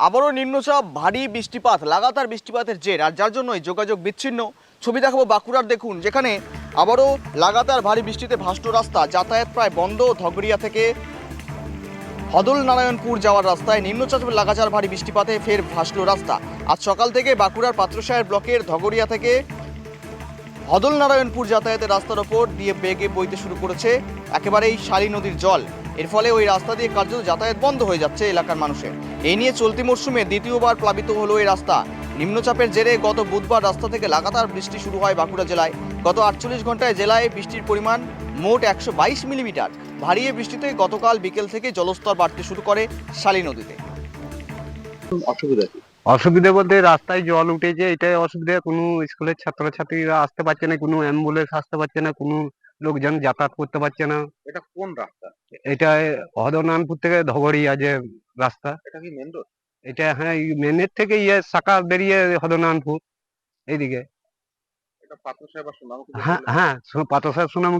আবারও নিম্নচাপ, ভারী বৃষ্টিপাত, লাগাতার বৃষ্টিপাতের জের, আর যার জন্যই যোগাযোগ বিচ্ছিন্ন। ছবি দেখাবো বাঁকুড়ার, দেখুন যেখানে আবারও লাগাতার ভারী বৃষ্টিতে ভাসল রাস্তা, যাতায়াত প্রায় বন্ধ। ধগরিয়া থেকে হদল নারায়ণপুর যাওয়ার রাস্তায় নিম্নচাপের লাগাতার ভারী বৃষ্টিপাতে ফের ভাসল রাস্তা। আজ সকাল থেকে বাঁকুড়ার পাত্রসাহের ব্লকের ধগরিয়া থেকে হদল নারায়ণপুর যাতায়াতের রাস্তার ওপর দিয়ে বেগে বইতে শুরু করেছে একেবারেই শালী নদীর জল। এর ফলে ওই রাস্তা দিয়ে কার্যত যাতায়াত বন্ধ হয়ে যাচ্ছে এলাকার মানুষের। এই নিয়ে চলতি মরশুমে দ্বিতীয়বার প্লাবিত হলো এই রাস্তা। নিম্নচাপের জেরে গত বুধবার রাস্তা থেকে লাগাতার বৃষ্টি শুরু হয় বাঁকুড়া জেলায়। গত 48 ঘন্টায় জেলায় বৃষ্টির পরিমাণ মোট 122 মিলিমিটার। ভারী এই বৃষ্টিতে গতকাল বিকেল থেকে জলস্তর বাড়তে শুরু করে শালী নদীতে। অসুবিধা বলতে রাস্তায় জল উঠেছে, এটাই অসুবিধা। কোনো স্কুলের ছাত্রছাত্রীরা আসতে পারছে না, কোনো অ্যাম্বুলেন্স আসতে পারছে না, কোনো লোকজন যাতায়াত করতে পারছে না। এটা কোন রাস্তা? এটা হদনানপুর থেকে ধগড়িয়া যে রাস্তা, এটা কি মেন রোড? এটা হ্যাঁ মেনের থেকে শাখা বেরিয়ে হদনানপুর এইদিকে। এটা পাত্র সাহেব আসুন আমাকে হ্যাঁ হ্যাঁ, পাতা সাহেব সুনাম